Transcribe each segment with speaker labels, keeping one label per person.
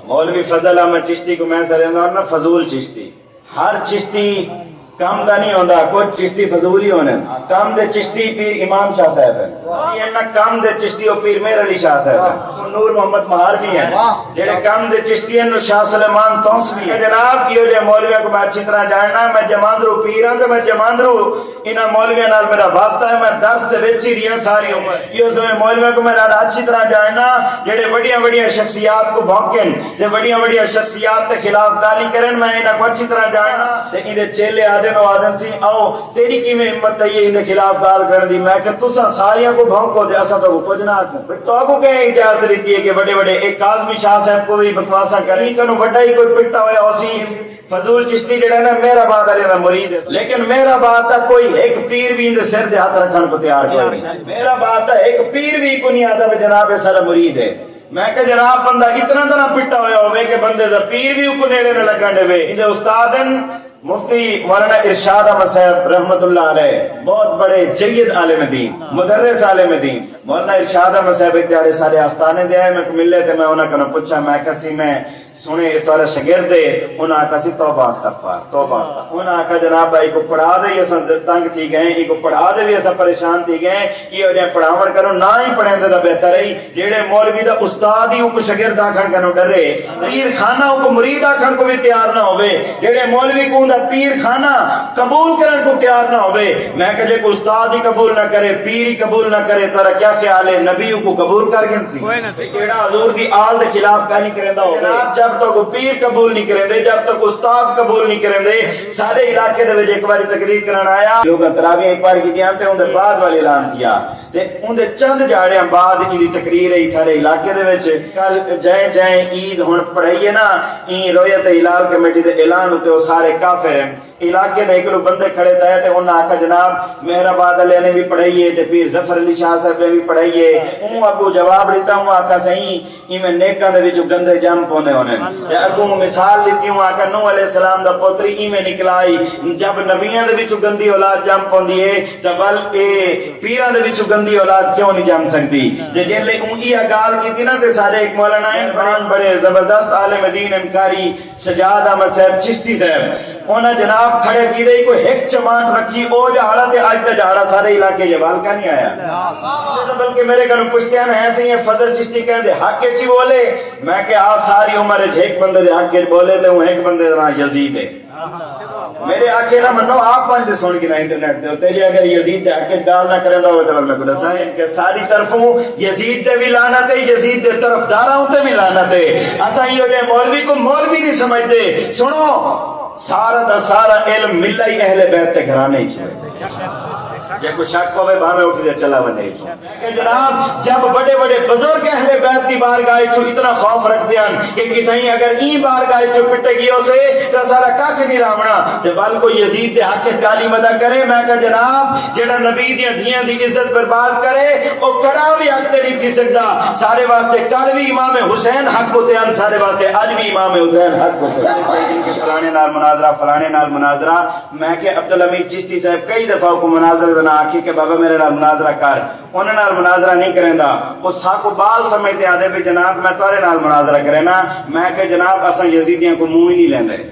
Speaker 1: مولوی فضل احمد چشتی کو میں سرندہ نا فضول چشتی. ہر چشتی کام دا نہیں ہوتا، کوئی چشتی فضول ہی ہونے. کام دے چشتی پیر امام شاہ صاحب ہے، یہ نہ کام دے چشتی اور پیر میر علی شاہ صاحب ہے. نور محمد مہار بھی ہیں جڑے کام دے چشتی ہیں. شاہ سلیمان تونس بھی ہے. جناب یہ جو مولویوں کو میں اچھی طرح جاننا، میں جماندرو پیر ہوں تو میں جماندرو انہاں مولویوں نال میرا واسطہ ہے. میں درس دے وچ ہی رہا ساری عمر. یہ سمے مولویوں کو میں اچھی طرح جاننا جڑے بڑیاں بڑیاں شخصیات کو بھونکن، جو بڑیاں بڑیاں شخصیات کے خلاف گالی کرن، میں انہاں کو اچھی طرح جاننا. تے ایندے چیلے آدم سی آؤ تیری کی میں ہمت ہے یہ خلاف گال کرن دی. میں کہ تساں ساریاں کو بھونکو تے اساں تو کچھ نہ آکھوں. تو کو کہ اجازت دیتی ہے کہ بڑے بڑے ایک کاظمی شاہ صاحب کو بھی بکواسا کریں کنو بڑا ہی کوئی پٹا ہویا اسی فضول چشتی جڑا نا میرا بات علی دا مرید ہے. لیکن میرا بات ہے کوئی ایک پیر بھی اندے سر دے ہاتھ رکھن کو تیار کوئی نہیں. میرا بات ہے ایک پیر بھی کو نہیں آتا جناب یہ سارا مرید ہے. میں کہ جناب بندہ اتنا طرح پٹا ہویا ہوئے کہ بندے دا پیر بھی کو نیڑے نہ لگن دے. اندے استادن مفتی مولانا ارشاد احمد صاحب رحمت اللہ علیہ بہت بڑے جید عالم دین، مدرس عالم دین. مولانا ارشاد احمد صاحب ایک جاڑے سارے آستانے دے آئے میں ملے تھے. میں انہوں نے پوچھا میں کسی میں سنے اتوارا شگرد دے. انہوں نے کہا توبہ استغفار توبہ استغفار. انہوں نے کہا جناب بھائی کو پڑھا دے یہ تنگ تھی گئے، یہ کو پڑھا دے بھی ایسا پریشان تھی گئے. یہ جائے پڑھاون کرو نہ ہی پڑھیں تو بہتر ہے. جیڑے مولوی دا استاد ہی کو شگرد آکھن کنو ڈرے، پیر خانہ کو مرید آکھن کو بھی تیار نہ ہوئے، جیڑے مولوی کو پیر خانہ قبول کرن کو تیار نہ ہوئے. میں کہ جے کو استاد ہی قبول نہ کرے، پیر ہی قبول نہ کرے، تارا کیا خیال ہے نبیوں کو قبول کر گن سی؟ کیڑا حضور دی آل دے خلاف کا نہیں کرندا ہوگا. جب تک پیر قبول نہیں کریں دے، جب تک استاد قبول نہیں کریں دے. سارے علاقے دے وچ ایک باری تقریر کرن آیا، لوگ تراویح ایک بار کیتیاں تے اون دے بعد والے اعلان کیا تے اون دے چند جاڑیاں بعد دی تقریر ہے سارے علاقے دے وچ. کل جائیں جائیں عید ہن پڑھائیے نا ای رویت ہلال کمیٹی دے اعلان ہوتے او سارے کافر ہیں. علاقے دے ایک لو بندے کھڑے تھے تے انہاں آکھا جناب مہرآباد علیہ نے بھی پڑھائیے تے پیر ظفر علی شاہ صاحب نے بھی پڑھائیے. اون ابو جواب دیتا ہوں آکھا صحیح ایویں نیکاں دے وچ گندے جم پوندے ہونے. تے اگوں مثال دیتی ہوں آکھا نوح علیہ السلام دا پوتری ایویں نکلائی. جب نبیاں دے وچ گندی اولاد جم پوندی ہے تے ول اے پیراں دے وچ گندی اولاد کیوں نہیں جم سکدی؟ تے جے لے اون ای گال کیتی نا تے سارے ایک مولانا ہیں بڑے زبردست عالم دین انکاری سجاد احمد صاحب چشتی صاحب انہاں جناب کھڑے کی رہی کوئی ایک چماٹ رکھی او جہاڑا تے آج تے جہاڑا سارے علاقے جوال کا نہیں آیا. بلکہ میرے گھر پوچھتے ہیں ایسے ہی فضل چشتی کہندے حق چی بولے. میں کہ آ ساری عمر ایک بندے دے حق بولے تے ہوں ایک بندے دا نام یزید ہے. میرے آکھے نہ منو آپ پانچ دے سن کے نہ انٹرنیٹ دے ہوتے جے اگر یزید دے حق گال نہ کرے تو میں کو دساں کہ ساری طرفوں یزید تے بھی لعنت ہے، یزید دے طرفداراں تے بھی لعنت ہے. اساں یہ مولوی کو مولوی نہیں سمجھتے. سنو سارا دا سارا علم ملا ہی اہل بیت تے گھرانے ہی جے کوئی شک ہوئے بھاویں اٹھ دے چلا ونے. کہ جناب جب بڑے بڑے بزرگ اہل بیت دی بارگاہ چ اتنا خوف رکھتے ہیں کہ کتہیں اگر ای بارگاہ چ پٹے گیو سے تو سارا کھ نہیں راونا تے بل کو یزید دے حق گالی مدا کرے. میں کہ جناب جڑا نبی دی دھیاں دی عزت برباد کرے او کڑا بھی حق تے نہیں تھی سکدا. سارے واسطے کل بھی امام حسین حق ہوتے ہیں، سارے واسطے اج بھی امام حسین حق ہوتے ہیں. فلانے نال مناظرہ فلانے نال مناظرہ. میں کہ عبدالحمید چشتی صاحب کئی دفعہ کو مناظرہ نہ آکھی کہ بابا میرے نال مناظرہ کر، انہاں نال مناظرہ نہیں کریندا. او ساکو بال سمجھدے آدے بھی جناب میں تورے نال مناظرہ کرینا. میں کہ جناب اساں یزیدیاں کو منہ ہی نہیں لیندے.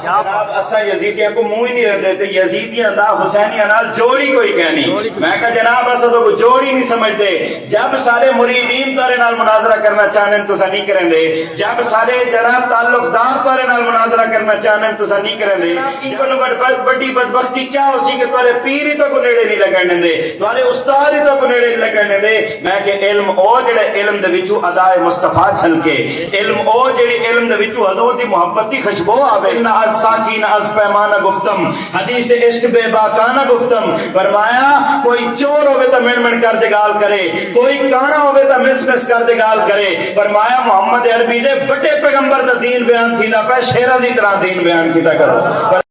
Speaker 1: جناب اساں یزیدیاں کو منہ ہی نہیں لیندے تے یزیدیاں دا حسینیاں نال جوڑی کوئی کہنی. میں کہ جناب اساں تو کوئی جوڑی نہیں سمجھدے. جب سارے مریدین تورے نال مناظرہ کرنا چاہنے تساں نہیں کریندے، جب سارے جناب تعلقدار تورے نال مناظرہ کرنا چاہنے تساں نہیں کریندے. اینو بڑی بدبختی کیا ہو سی کہ تورے پیر ہی تو کو نیڑے نہیں لگن دے، تارے استاد ہی تو کو نیڑے نہیں لگن دے. میں کہ علم او جڑے علم دے وچوں ادائے مصطفیٰ چھلکے، علم او جڑی علم دے وچوں حضور دی محبت دی خوشبو آوے. ان از ساکین از پیمانہ گفتم، حدیث عشق بے باکانہ گفتم. فرمایا کوئی چور ہوئے تو من من کر دے گال کرے، کوئی کانا ہوئے تو مس مس کر دے گال کرے. فرمایا محمد عربی دے بڑے پیغمبر دا دین بیان تھی نہ پہ شیرہ دی طرح دین بیان کیتا کرو.